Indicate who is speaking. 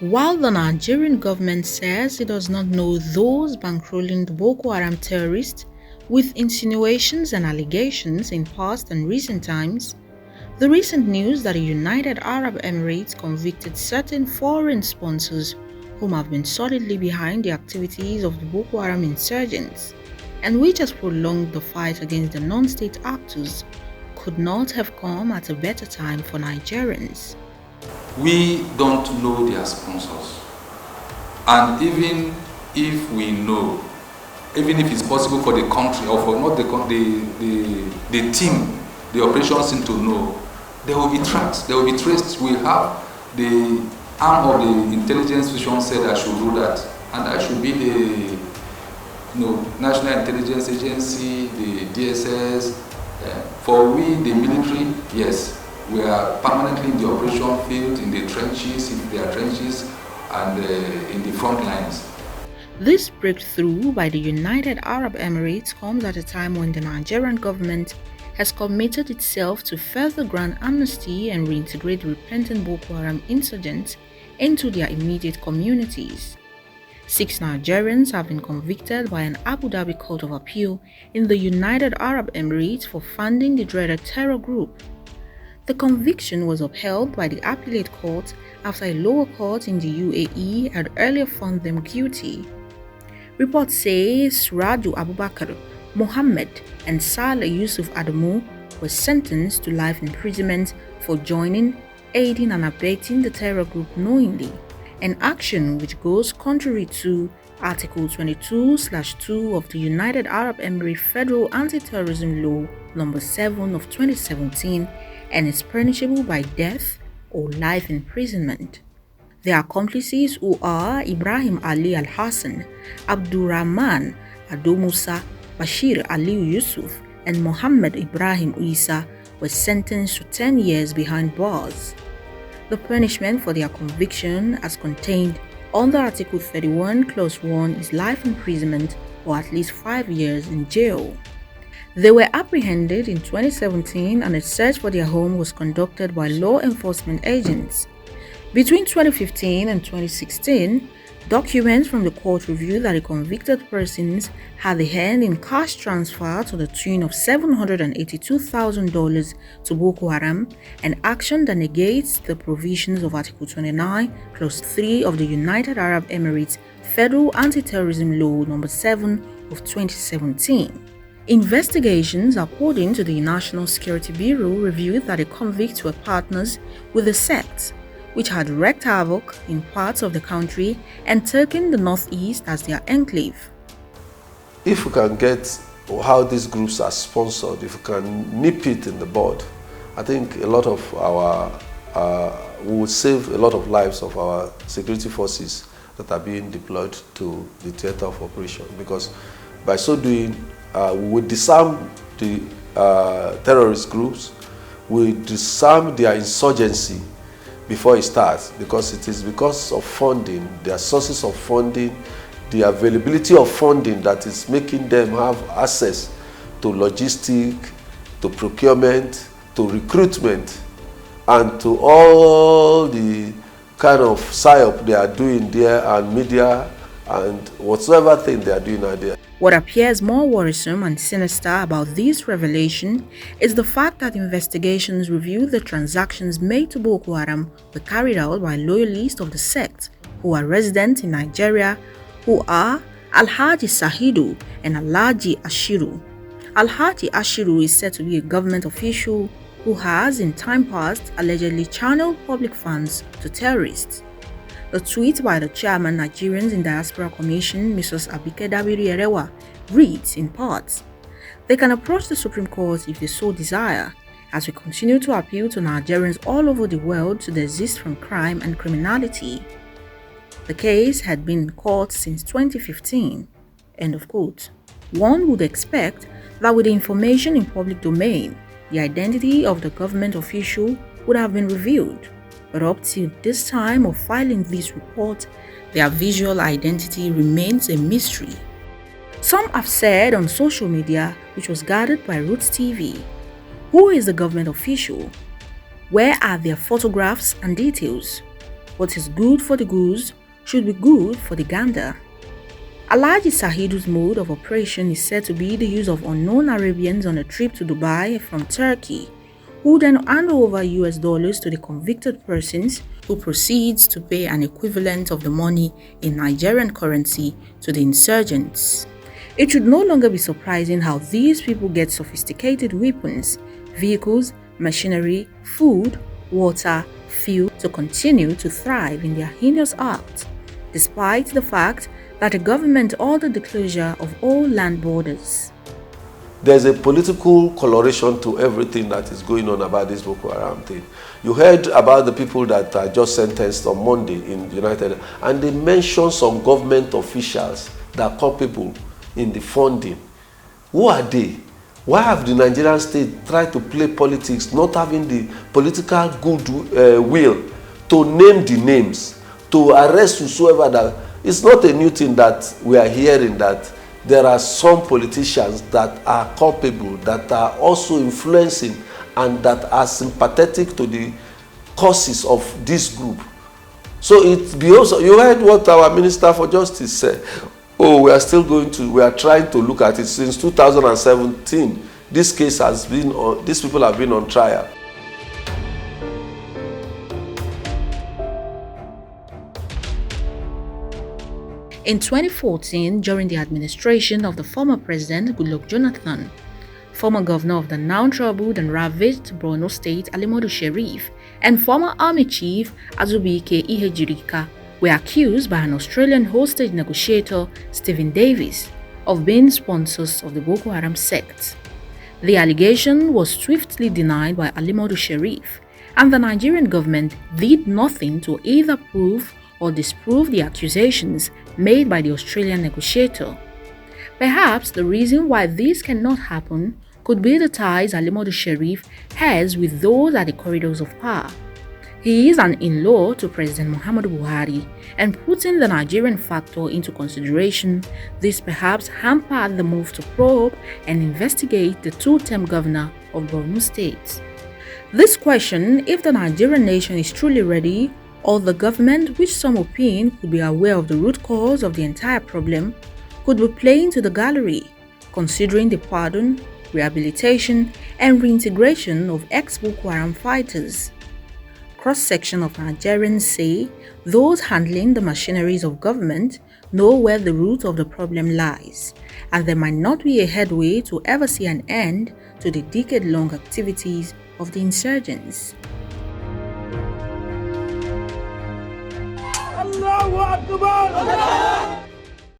Speaker 1: While the Nigerian government says it does not know those bankrolling the Boko Haram terrorists, with insinuations and allegations in past and recent times, the recent news that the United Arab Emirates convicted certain foreign sponsors whom have been solidly behind the activities of the Boko Haram insurgents, and which has prolonged the fight against the non-state actors, could not have come at a better time for Nigerians.
Speaker 2: We don't know their sponsors, and even if we know, even if it's possible for the country or for not the team, the operations team to know, they will be tracked, they will be traced. We have the arm of the intelligence vision said I should do that, and I should be the National Intelligence Agency, the DSS. For we, the military, yes. We are permanently in the operation field, in the trenches, if there are trenches, and in the front lines.
Speaker 1: This breakthrough by the United Arab Emirates comes at a time when the Nigerian government has committed itself to further grant amnesty and reintegrate repentant Boko Haram insurgents into their immediate communities. 6 Nigerians have been convicted by an Abu Dhabi Court of Appeal in the United Arab Emirates for funding the dreaded terror group. The conviction was upheld by the appellate court after a lower court in the UAE had earlier found them guilty. Reports say Suraju Abubakar, Mohammed, and Saleh Yusuf Adamu were sentenced to life imprisonment for joining, aiding and abetting the terror group knowingly, an action which goes contrary to Article 22/2 of the United Arab Emirates Federal Anti-Terrorism Law No. 7 of 2017 and is punishable by death or life imprisonment. Their accomplices, who are Ibrahim Ali Al-Hassan, Abdurrahman Ado Musa, Bashir Ali Yusuf, and Muhammad Ibrahim Isa, were sentenced to 10 years behind bars. The punishment for their conviction, as contained under Article 31, Clause 1, is life imprisonment or at least 5 years in jail. They were apprehended in 2017 and a search for their home was conducted by law enforcement agents. Between 2015 and 2016, documents from the court revealed that the convicted persons had a hand in cash transfer to the tune of $782,000 to Boko Haram, an action that negates the provisions of Article 29, Clause 3 of the United Arab Emirates Federal Anti-Terrorism Law No. 7 of 2017. Investigations, according to the National Security Bureau, revealed that the convicts were partners with the sect, which had wreaked havoc in parts of the country and taken the northeast as their enclave.
Speaker 3: If we can get how these groups are sponsored, if we can nip it in the bud, I think a lot of we will save a lot of lives of our security forces that are being deployed to the theater of operation, because by so doing, we will disarm the terrorist groups, we disarm their insurgency before it starts, because it is because of funding, their sources of funding, the availability of funding that is making them have access to logistics, to procurement, to recruitment, and to all the kind of psyop they are doing there and media and whatsoever thing they are doing out there.
Speaker 1: What appears more worrisome and sinister about this revelation is the fact that investigations reveal the transactions made to Boko Haram were carried out by loyalists of the sect who are resident in Nigeria, who are Alhaji Sahidu and Alhaji Ashiru. Alhaji Ashiru is said to be a government official who has, in time past, allegedly channeled public funds to terrorists. The tweet by the chairman Nigerians in Diaspora Commission, Mrs. Abike Dabiri Erewa, reads in part, "They can approach the Supreme Court if they so desire, as we continue to appeal to Nigerians all over the world to desist from crime and criminality." The case had been in court since 2015. End of quote. One would expect that with the information in public domain, the identity of the government official would have been revealed. But up till this time of filing this report, their visual identity remains a mystery. Some have said on social media, which was gathered by Roots TV, who is the government official? Where are their photographs and details? What is good for the goose should be good for the gander. Alhaji Sahidu's mode of operation is said to be the use of unknown Arabians on a trip to Dubai from Turkey, who then hand over US dollars to the convicted persons, who proceeds to pay an equivalent of the money in Nigerian currency to the insurgents. It should no longer be surprising how these people get sophisticated weapons, vehicles, machinery, food, water, fuel to continue to thrive in their heinous act, despite the fact that the government ordered the closure of all land borders.
Speaker 3: There's a political coloration to everything that is going on about this Boko Haram thing. You heard about the people that are just sentenced on Monday in United, and they mentioned some government officials that are culpable in the funding. Who are they? Why have the Nigerian state tried to play politics, not having the political goodwill to name the names, to arrest whosoever that? It's not a new thing that we are hearing, that there are some politicians that are culpable, that are also influencing and that are sympathetic to the causes of this group. So it be also, you heard what our Minister for Justice said. Oh, we are trying to look at it. Since 2017, this case has been on, these people have been on trial.
Speaker 1: In 2014, during the administration of the former president Goodluck Jonathan, former governor of the now troubled and ravaged Borno State Alimodu Sheriff, and former army chief Azubike Ihejirika were accused by an Australian hostage negotiator, Stephen Davis, of being sponsors of the Boko Haram sect. The allegation was swiftly denied by Alimodu Sheriff, and the Nigerian government did nothing to either prove or disprove the accusations made by the Australian negotiator. Perhaps the reason why this cannot happen could be the ties Alimodu Sheriff has with those at the corridors of power. He is an in-law to President Muhammadu Buhari, and putting the Nigerian factor into consideration, this perhaps hampered the move to probe and investigate the two-term governor of Borno State. This question, if the Nigerian nation is truly ready, or the government, which some opine could be aware of the root cause of the entire problem, could be playing to the gallery, considering the pardon, rehabilitation, and reintegration of ex-Boko Haram fighters. Cross-section of Nigerians say those handling the machineries of government know where the root of the problem lies, and there might not be a headway to ever see an end to the decade-long activities of the insurgents.
Speaker 4: Allahu Akbar!